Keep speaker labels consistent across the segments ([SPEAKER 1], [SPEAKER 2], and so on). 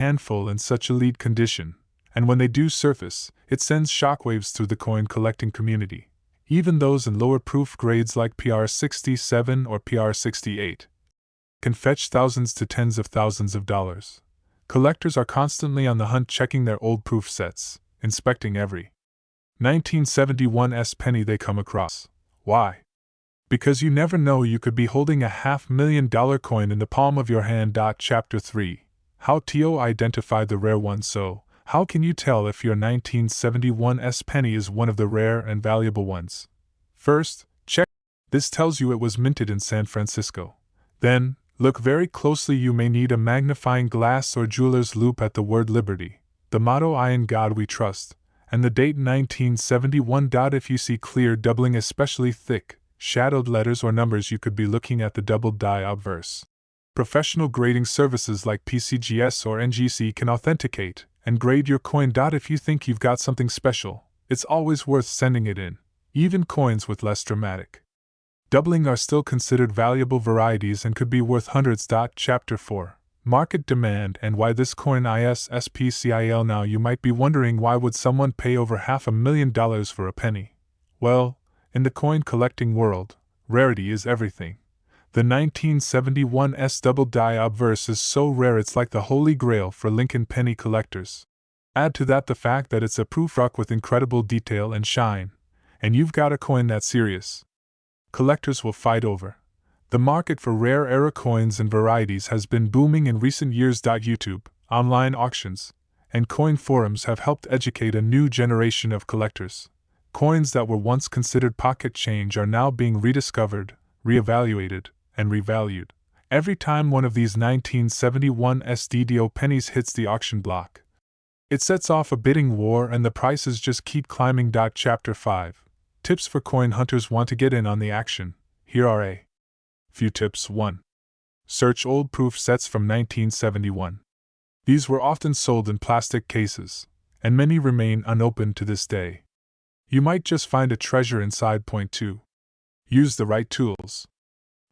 [SPEAKER 1] handful in such elite condition, and when they do surface, it sends shockwaves through the coin collecting community, even those in lower proof grades like PR67 or PR68. Can fetch thousands to tens of thousands of dollars. Collectors are constantly on the hunt checking their old proof sets, inspecting every 1971 penny they come across. Why? Because you never know, you could be holding a $500,000 coin in the palm of your hand. Chapter 3. How to identify the rare one. So, how can you tell if your 1971 penny is one of the rare and valuable ones? First, check. This tells you it was minted in San Francisco. Then, look very closely. You may need a magnifying glass or jeweler's loupe at the word Liberty, the motto I in God we trust, and the date 1971. If you see clear doubling, especially thick, shadowed letters or numbers, you could be looking at the double die obverse. Professional grading services like PCGS or NGC can authenticate and grade your coin. If you think you've got something special, it's always worth sending it in. Even coins with less dramatic doubling are still considered valuable varieties and could be worth hundreds. Chapter 4. Market demand and why this coin is SPCIL. Now you might be wondering, why would someone pay over $500,000 for a penny? Well, in the coin collecting world, rarity is everything. The 1971 double die obverse is so rare it's like the holy grail for Lincoln penny collectors. Add to that the fact that it's a proof rock with incredible detail and shine, and you've got a coin that's serious. Collectors will fight over. The market for rare era coins and varieties has been booming in recent years. YouTube, online auctions, and coin forums have helped educate a new generation of collectors. Coins that were once considered pocket change are now being rediscovered, reevaluated, and revalued. Every time one of these 1971 SDDO pennies hits the auction block, it sets off a bidding war and the prices just keep climbing. Chapter 5. Tips for coin hunters. Want to get in on the action? Here are a few tips. 1. Search old proof sets from 1971. These were often sold in plastic cases, and many remain unopened to this day. You might just find a treasure inside. 2. Use the right tools.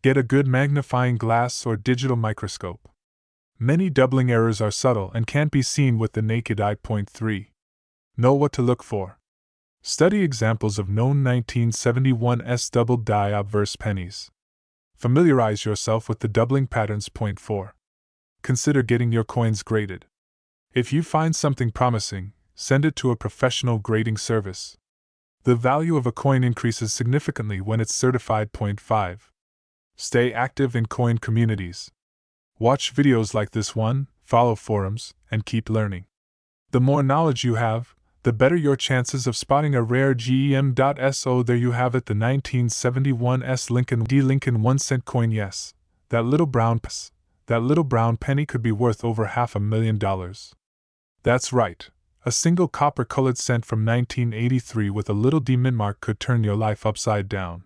[SPEAKER 1] Get a good magnifying glass or digital microscope. Many doubling errors are subtle and can't be seen with the naked eye. 3. Know what to look for. Study examples of known 1971 double die obverse pennies. Familiarize yourself with the doubling patterns. 4. Consider getting your coins graded. If you find something promising, send it to a professional grading service. The value of a coin increases significantly when it's certified. 5. Stay active in coin communities. Watch videos like this one, follow forums, and keep learning. The more knowledge you have, the better your chances of spotting a rare gem. So there you have it, the 1971 Lincoln 1 cent coin. Yes, that little brown penny could be worth over $500,000. That's right. A single copper-colored cent from 1983 with a little D mint mark could turn your life upside down.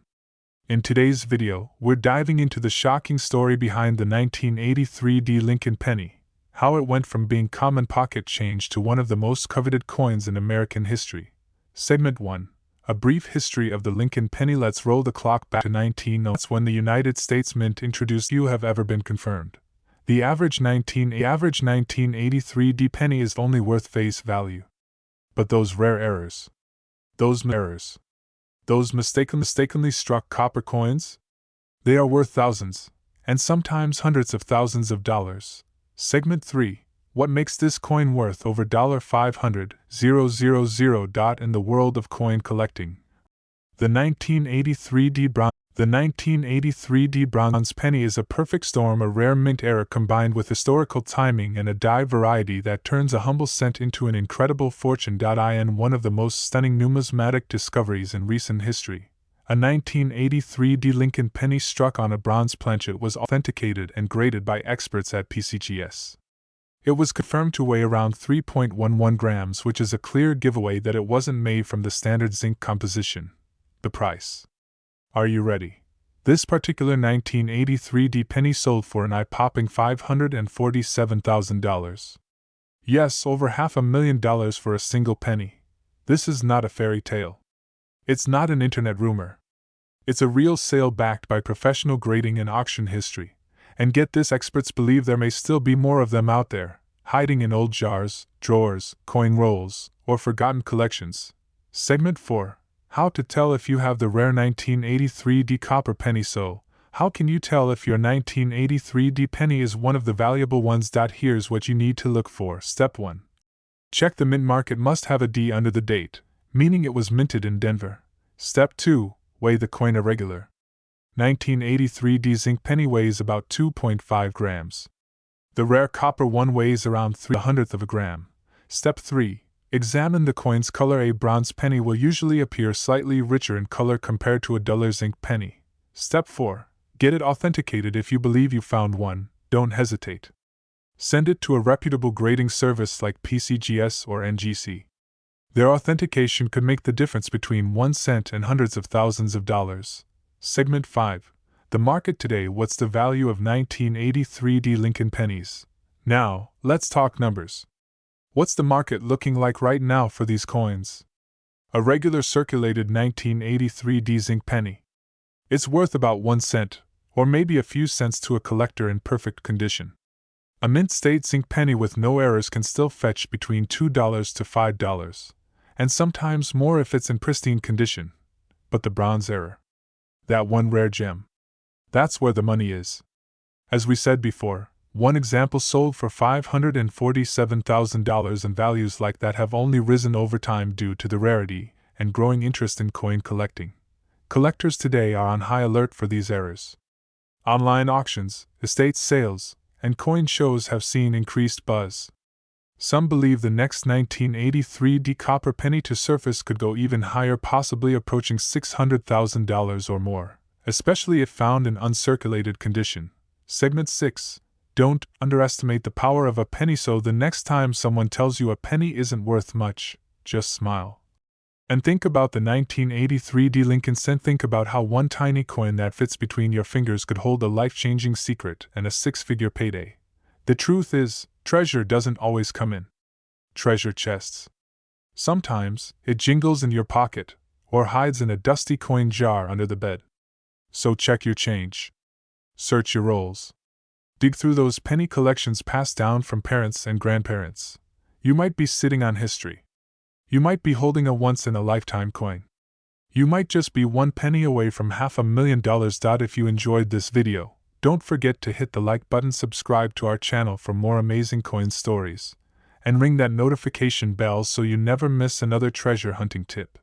[SPEAKER 1] In today's video, we're diving into the shocking story behind the 1983 D Lincoln penny, how it went from being common pocket change to one of the most coveted coins in American history. Segment 1. A brief history of the Lincoln penny. Let's roll the clock back to 1900. When the United States Mint introduced you have ever been confirmed. The average 1983 D penny is only worth face value. But those rare errors. Those mistakenly struck copper coins? They are worth thousands, and sometimes hundreds of thousands of dollars. Segment 3. What makes this coin worth over $500,000 in the world of coin collecting? The 1983 D bronze penny is a perfect storm, a rare mint era combined with historical timing and a die variety that turns a humble cent into an incredible fortune. In one of the most stunning numismatic discoveries in recent history, a 1983 D Lincoln penny struck on a bronze planchet was authenticated and graded by experts at PCGS. It was confirmed to weigh around 3.11 grams, which is a clear giveaway that it wasn't made from the standard zinc composition. The price. Are you ready? This particular 1983 D penny sold for an eye-popping $547,000. Yes, over $500,000 for a single penny. This is not a fairy tale. It's not an internet rumor. It's a real sale backed by professional grading and auction history. And get this, experts believe there may still be more of them out there, hiding in old jars, drawers, coin rolls, or forgotten collections. Segment 4. How to tell if you have the rare 1983D copper penny. So, how can you tell if your 1983D penny is one of the valuable ones? Here's what you need to look for. Step 1. Check the mint mark. It must have a D under the date, meaning it was minted in Denver. Step 2. Weigh the coin. A regular 1983D zinc penny weighs about 2.5 grams. The rare copper one weighs around 3/100th of a gram. Step 3. Examine the coin's color. A bronze penny will usually appear slightly richer in color compared to a duller zinc penny. Step 4. Get it authenticated. If you believe you found one, don't hesitate. Send it to a reputable grading service like PCGS or NGC. Their authentication could make the difference between 1 cent and hundreds of thousands of dollars. Segment 5. The market today. What's the value of 1983D Lincoln pennies? Now, let's talk numbers. What's the market looking like right now for these coins? A regular circulated 1983D zinc penny. It's worth about 1 cent, or maybe a few cents to a collector in perfect condition. A mint state zinc penny with no errors can still fetch between $2 to $5, and sometimes more if it's in pristine condition. But the bronze error, that one rare gem, that's where the money is. As we said before, one example sold for $547,000, and values like that have only risen over time due to the rarity and growing interest in coin collecting. Collectors today are on high alert for these errors. Online auctions, estate sales, and coin shows have seen increased buzz. Some believe the next 1983D copper penny to surface could go even higher, possibly approaching $600,000 or more, especially if found in uncirculated condition. Segment 6. Don't underestimate the power of a penny. So the next time someone tells you a penny isn't worth much, just smile. And think about the 1983D Lincoln cent. Think about how one tiny coin that fits between your fingers could hold a life-changing secret and a six-figure payday. The truth is, treasure doesn't always come in treasure chests. Sometimes, it jingles in your pocket, or hides in a dusty coin jar under the bed. So check your change. Search your rolls. Dig through those penny collections passed down from parents and grandparents. You might be sitting on history. You might be holding a once-in-a-lifetime coin. You might just be one penny away from $500,000. If you enjoyed this video, don't forget to hit the like button, subscribe to our channel for more amazing coin stories, and ring that notification bell so you never miss another treasure hunting tip.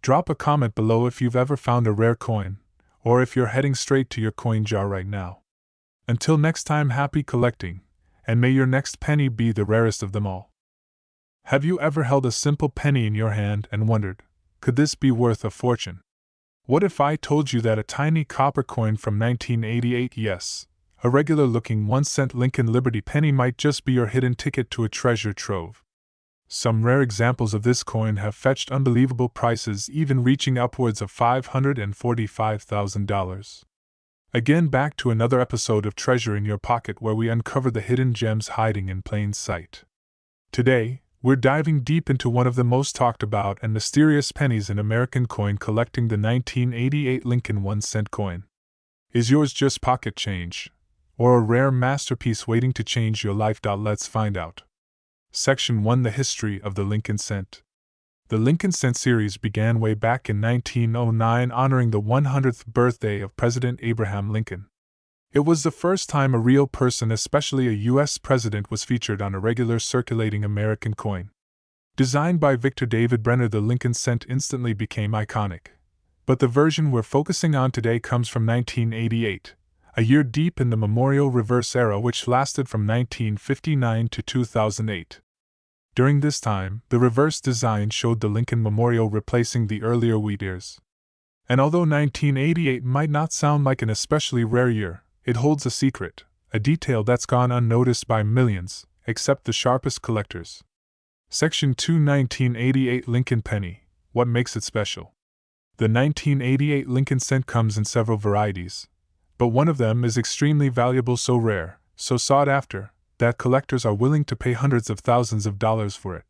[SPEAKER 1] Drop a comment below if you've ever found a rare coin, or if you're heading straight to your coin jar right now. Until next time, happy collecting, and may your next penny be the rarest of them all. Have you ever held a simple penny in your hand and wondered, could this be worth a fortune? What if I told you that a tiny copper coin from 1988, yes, a regular-looking 1-cent Lincoln Liberty penny, might just be your hidden ticket to a treasure trove? Some rare examples of this coin have fetched unbelievable prices, even reaching upwards of $545,000. Again, back to another episode of Treasure in Your Pocket, where we uncover the hidden gems hiding in plain sight. Today, we're diving deep into one of the most talked about and mysterious pennies in American coin collecting, the 1988 Lincoln 1-cent coin. Is yours just pocket change, or a rare masterpiece waiting to change your life? Let's find out. Section 1. The history of the Lincoln cent. The Lincoln cent series began way back in 1909, honoring the 100th birthday of President Abraham Lincoln. It was the first time a real person, especially a U.S. president, was featured on a regular circulating American coin. Designed by Victor David Brenner, the Lincoln cent instantly became iconic. But the version we're focusing on today comes from 1988, a year deep in the memorial reverse era, which lasted from 1959 to 2008. During this time, the reverse design showed the Lincoln Memorial replacing the earlier wheat ears. And although 1988 might not sound like an especially rare year, it holds a secret, a detail that's gone unnoticed by millions, except the sharpest collectors. Section 2. 1988 Lincoln Penny. What makes it special? The 1988 Lincoln cent comes in several varieties, but one of them is extremely valuable, so rare, so sought after, that collectors are willing to pay hundreds of thousands of dollars for it.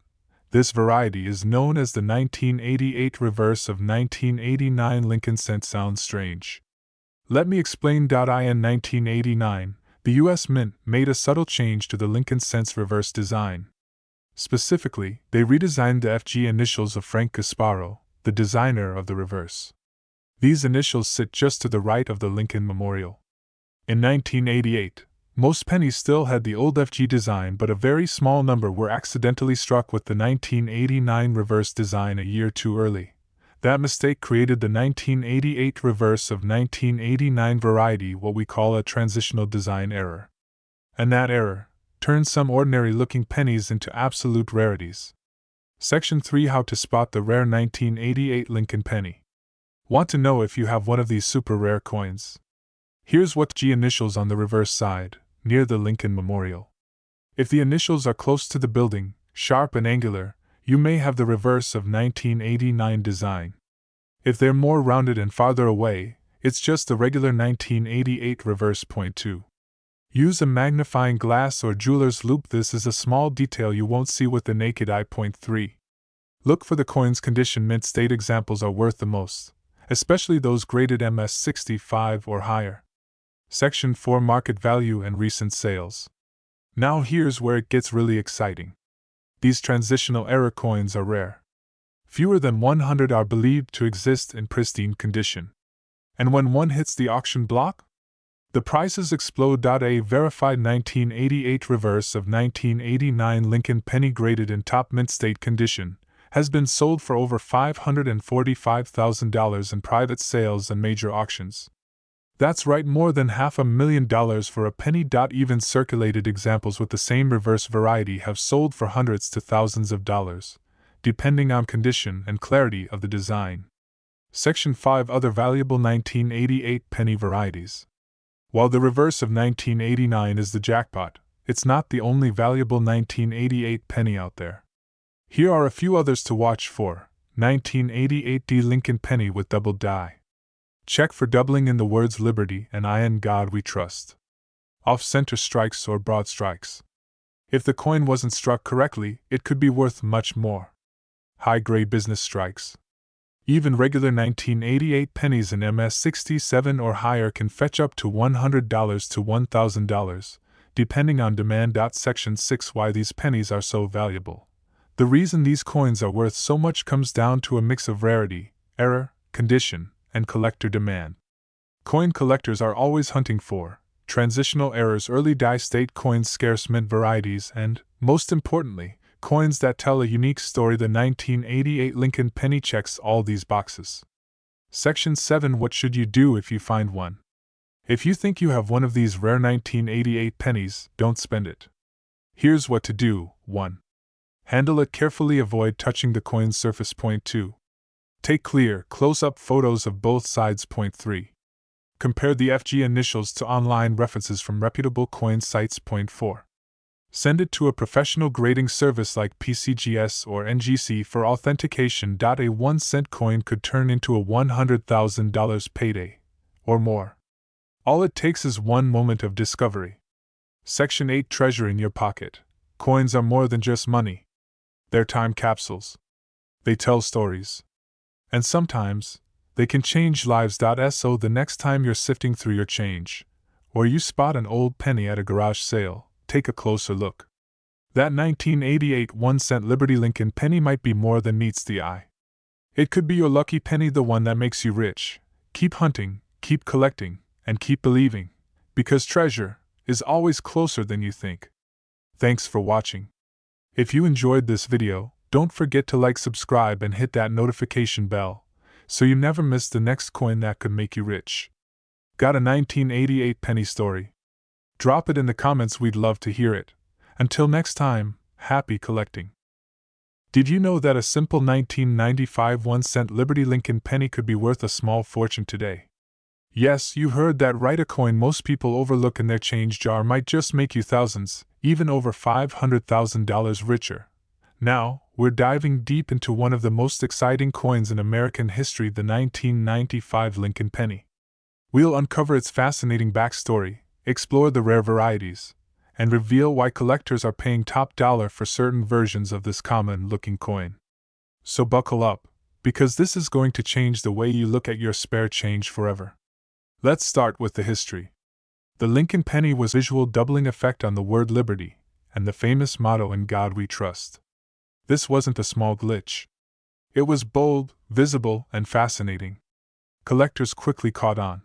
[SPEAKER 1] This variety is known as the 1988 reverse of 1989 Lincoln cent. Sounds strange? Let me explain. In 1989, The U.S. Mint made a subtle change to the Lincoln Cents reverse design. Specifically, they redesigned the FG initials of Frank Gasparo, the designer of the reverse. These initials sit just to the right of the Lincoln Memorial. In 1988, most pennies still had the old FG design, but a very small number were accidentally struck with the 1989 reverse design a year too early. That mistake created the 1988 reverse of 1989 variety, what we call a transitional design error. And that error turned some ordinary-looking pennies into absolute rarities. Section 3: How to spot the rare 1988 Lincoln penny. Want to know if you have one of these super rare coins? Here's what G initials on the reverse side, near the Lincoln Memorial. If the initials are close to the building, sharp and angular, you may have the reverse of 1989 design. If they're more rounded and farther away, it's just the regular 1988 reverse. Point 2. Use a magnifying glass or jeweler's loupe. This is a small detail you won't see with the naked eye. Point 3. Look for the coin's condition. Mint state examples are worth the most, especially those graded MS65 or higher. Section 4: Market value and recent sales. Now here's where it gets really exciting. These transitional error coins are rare. Fewer than 100 are believed to exist in pristine condition. And when one hits the auction block, the prices explode. A verified 1988 reverse of 1989 Lincoln penny graded in top mint state condition has been sold for over $545,000 in private sales and major auctions. That's right, more than $500,000 for a penny. Even circulated examples with the same reverse variety have sold for hundreds to thousands of dollars, depending on condition and clarity of the design. Section 5: Other valuable 1988 penny varieties. While the reverse of 1989 is the jackpot, it's not the only valuable 1988 penny out there. Here are a few others to watch for. 1988 D Lincoln penny with doubled die. Check for doubling in the words Liberty and I in God We Trust. Off-center strikes or broad strikes. If the coin wasn't struck correctly, it could be worth much more. High-grade business strikes. Even regular 1988 pennies in MS67 or higher can fetch up to $100 to $1,000, depending on demand. Section 6: Why these pennies are so valuable. The reason these coins are worth so much comes down to a mix of rarity, error, condition, and collector demand. Coin collectors are always hunting for transitional errors, early die state coins, scarce mint varieties, and, most importantly, coins that tell a unique story. The 1988 Lincoln penny checks all these boxes. Section 7: What should you do if you find one? If you think you have one of these rare 1988 pennies, don't spend it. Here's what to do. 1. Handle it carefully. Avoid touching the coin's surface. Point 2. Take clear, close-up photos of both sides. Point 3. Compare the FG initials to online references from reputable coin sites. Point 4. Send it to a professional grading service like PCGS or NGC for authentication. A 1-cent coin could turn into a $100,000 payday, or more. All it takes is one moment of discovery. Section 8: Treasure in your pocket. Coins are more than just money. They're time capsules. They tell stories. And sometimes, they can change lives. So the next time you're sifting through your change, or you spot an old penny at a garage sale, take a closer look. That 1988 1-cent Liberty Lincoln penny might be more than meets the eye. It could be your lucky penny, the one that makes you rich. Keep hunting, keep collecting, and keep believing, because treasure is always closer than you think. Thanks for watching. If you enjoyed this video, don't forget to like, subscribe, and hit that notification bell, so you never miss the next coin that could make you rich. Got a 1988 penny story? Drop it in the comments, we'd love to hear it. Until next time, happy collecting. Did you know that a simple 1995 1-cent Liberty Lincoln penny could be worth a small fortune today? Yes, you heard that right, a coin most people overlook in their change jar might just make you thousands, even over $500,000 richer. Now, we're diving deep into one of the most exciting coins in American history, the 1995 Lincoln penny. We'll uncover its fascinating backstory, explore the rare varieties, and reveal why collectors are paying top dollar for certain versions of this common-looking coin. So buckle up, because this is going to change the way you look at your spare change forever. Let's start with the history. The Lincoln penny was a visual doubling effect on the word liberty, and the famous motto "In God We Trust." This wasn't a small glitch. It was bold, visible, and fascinating. Collectors quickly caught on.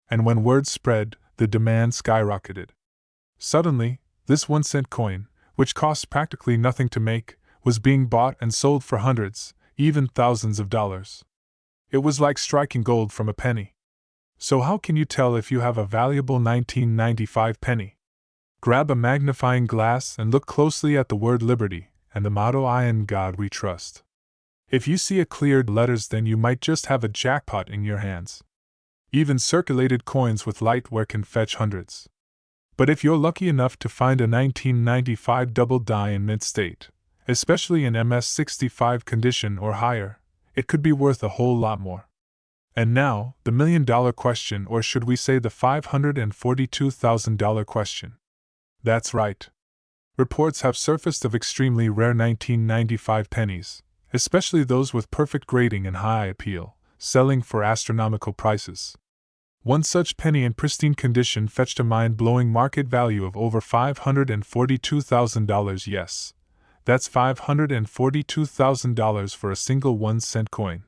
[SPEAKER 1] And when word spread, the demand skyrocketed. Suddenly, this 1-cent coin, which cost practically nothing to make, was being bought and sold for hundreds, even thousands of dollars. It was like striking gold from a penny. So how can you tell if you have a valuable 1995 penny? Grab a magnifying glass and look closely at the word liberty and the motto "In God We Trust." If you see cleared letters, then you might just have a jackpot in your hands. Even circulated coins with light wear can fetch hundreds. But if you're lucky enough to find a 1995 double die in mint state, especially in MS-65 condition or higher, it could be worth a whole lot more. And now, the million-dollar question, or should we say the $542,000 question. That's right. Reports have surfaced of extremely rare 1995 pennies, especially those with perfect grading and high appeal, selling for astronomical prices. One such penny in pristine condition fetched a mind-blowing market value of over $542,000. Yes, that's $542,000 for a single 1-cent coin.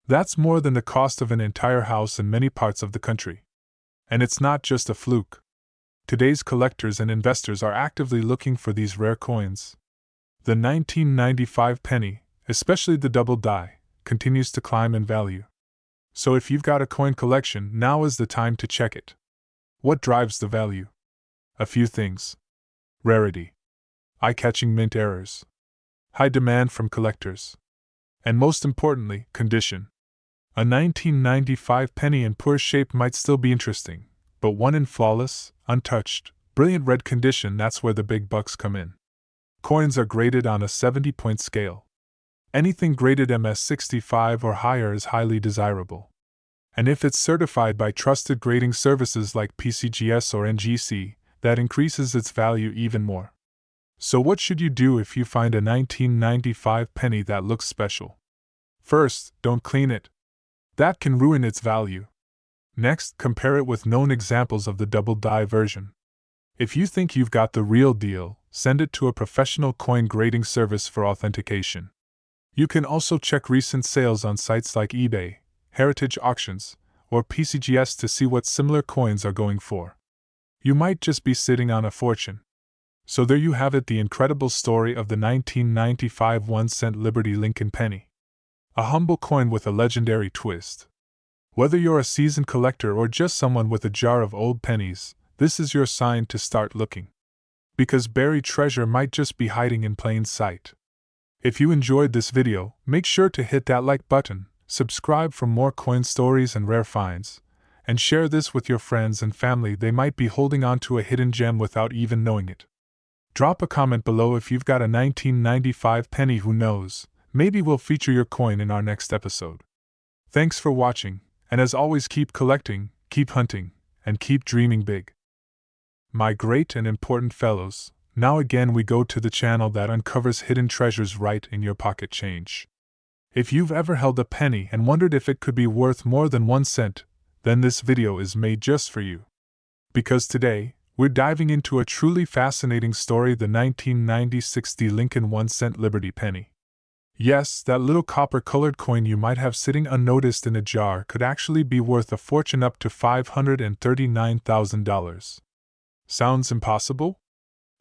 [SPEAKER 1] That's more than the cost of an entire house in many parts of the country. And it's not just a fluke. Today's collectors and investors are actively looking for these rare coins. The 1995 penny, especially the double die, continues to climb in value. So if you've got a coin collection, now is the time to check it. What drives the value? A few things. Rarity. Eye-catching mint errors. High demand from collectors. And most importantly, condition. A 1995 penny in poor shape might still be interesting, but one in flawless, untouched, brilliant red condition, that's where the big bucks come in. Coins are graded on a 70-point scale. Anything graded MS-65 or higher is highly desirable. And if it's certified by trusted grading services like PCGS or NGC, that increases its value even more. So what should you do if you find a 1995 penny that looks special? First, don't clean it. That can ruin its value. Next, compare it with known examples of the double die version. If you think you've got the real deal, send it to a professional coin grading service for authentication. You can also check recent sales on sites like eBay, Heritage Auctions, or PCGS to see what similar coins are going for. You might just be sitting on a fortune. So there you have it, the incredible story of the 1995 1-cent Liberty Lincoln penny. A humble coin with a legendary twist. Whether you're a seasoned collector or just someone with a jar of old pennies, this is your sign to start looking. Because buried treasure might just be hiding in plain sight. If you enjoyed this video, make sure to hit that like button, subscribe for more coin stories and rare finds, and share this with your friends and family. They might be holding on to a hidden gem without even knowing it. Drop a comment below if you've got a 1995 penny. Who knows, maybe we'll feature your coin in our next episode. Thanks for watching, and as always, keep collecting, keep hunting, and keep dreaming big. My great and important fellows, now again we go to the channel that uncovers hidden treasures right in your pocket change. If you've ever held a penny and wondered if it could be worth more than 1 cent, then this video is made just for you. Because today, we're diving into a truly fascinating story, the 1996 Lincoln 1-cent Liberty penny. Yes, that little copper-colored coin you might have sitting unnoticed in a jar could actually be worth a fortune, up to $539,000. Sounds impossible?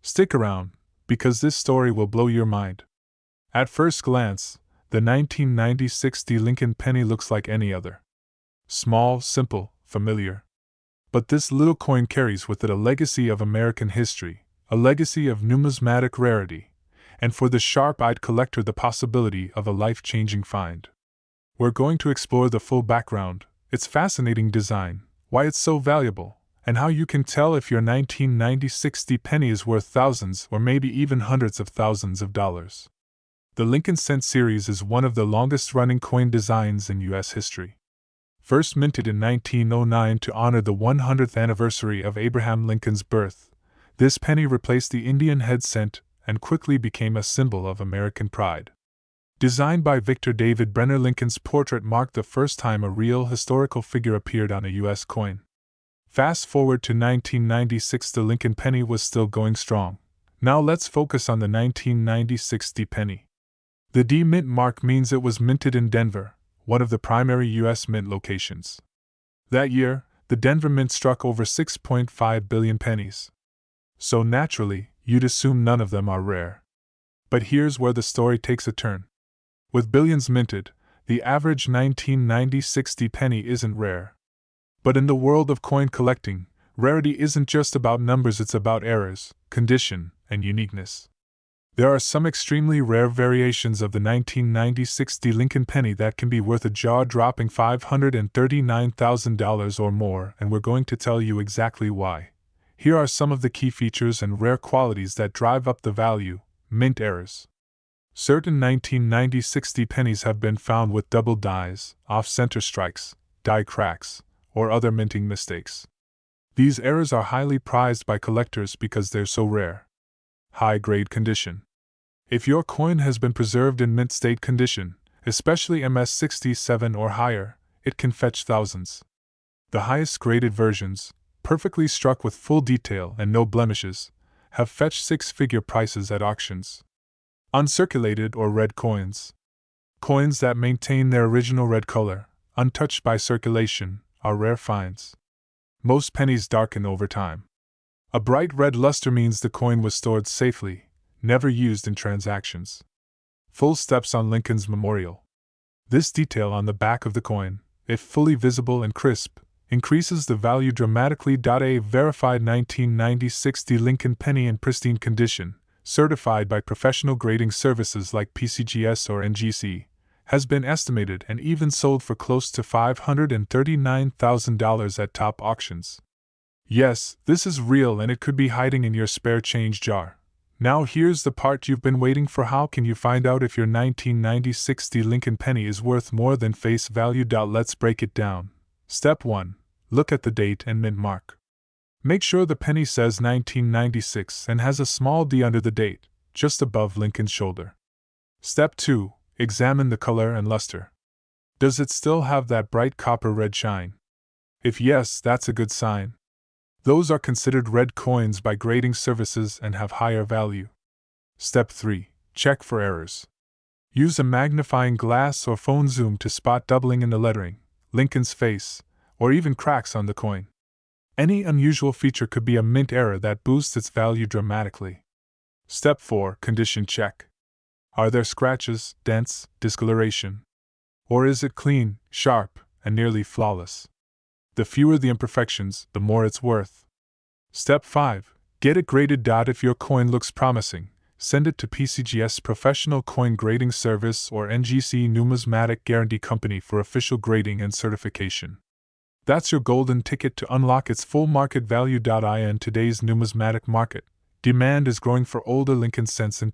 [SPEAKER 1] Stick around, because this story will blow your mind. At first glance, the 1996 Lincoln penny looks like any other. Small, simple, familiar. But this little coin carries with it a legacy of American history, a legacy of numismatic rarity, and for the sharp-eyed collector, the possibility of a life-changing find. We're going to explore the full background, its fascinating design, why it's so valuable, and how you can tell if your 1996 penny is worth thousands or maybe even hundreds of thousands of dollars. The Lincoln Cent series is one of the longest-running coin designs in U.S. history. First minted in 1909 to honor the 100th anniversary of Abraham Lincoln's birth, this penny replaced the Indian head cent and quickly became a symbol of American pride. Designed by Victor David Brenner, Lincoln's portrait marked the first time a real historical figure appeared on a U.S. coin. Fast forward to 1996, the Lincoln penny was still going strong. Now let's focus on the 1996 D penny. The D mint mark means it was minted in Denver, one of the primary U.S. mint locations. That year, the Denver Mint struck over 6.5 billion pennies. So naturally, you'd assume none of them are rare. But here's where the story takes a turn. With billions minted, the average 1996 D penny isn't rare. But in the world of coin collecting, rarity isn't just about numbers, it's about errors, condition, and uniqueness. There are some extremely rare variations of the 1996 D Lincoln penny that can be worth a jaw-dropping $539,000 or more, and we're going to tell you exactly why. Here are some of the key features and rare qualities that drive up the value. Mint errors. Certain 1996 D pennies have been found with double dies, off-center strikes, die cracks, or other minting mistakes. These errors are highly prized by collectors because they're so rare. High-grade condition. If your coin has been preserved in mint state condition, especially MS67 or higher, it can fetch thousands. The highest graded versions, perfectly struck with full detail and no blemishes, have fetched six-figure prices at auctions. Uncirculated or red coins. Coins that maintain their original red color, untouched by circulation, are rare finds. Most pennies darken over time. A bright red luster means the coin was stored safely, never used in transactions. Full steps on Lincoln's memorial. This detail on the back of the coin, if fully visible and crisp, increases the value dramatically. A verified 1996 D Lincoln penny in pristine condition, certified by professional grading services like PCGS or NGC, has been estimated and even sold for close to $539,000 at top auctions. Yes, this is real and it could be hiding in your spare change jar. Now here's the part you've been waiting for. How can you find out if your 1996 D Lincoln penny is worth more than face value? Let's break it down. Step 1. Look at the date and mint mark. Make sure the penny says 1996 and has a small D under the date, just above Lincoln's shoulder. Step 2. Examine the color and luster. Does it still have that bright copper red shine? If yes, that's a good sign. Those are considered red coins by grading services and have higher value. Step 3. Check for errors. Use a magnifying glass or phone zoom to spot doubling in the lettering, Lincoln's face, or even cracks on the coin. Any unusual feature could be a mint error that boosts its value dramatically. Step 4. Condition check. Are there scratches, dents, discoloration? Or is it clean, sharp, and nearly flawless? The fewer the imperfections, the more it's worth. Step 5. Get it graded. If your coin looks promising, send it to PCGS Professional Coin Grading Service or NGC Numismatic Guarantee Company for official grading and certification. That's your golden ticket to unlock its full market value. In today's numismatic market, demand is growing for older Lincoln cents and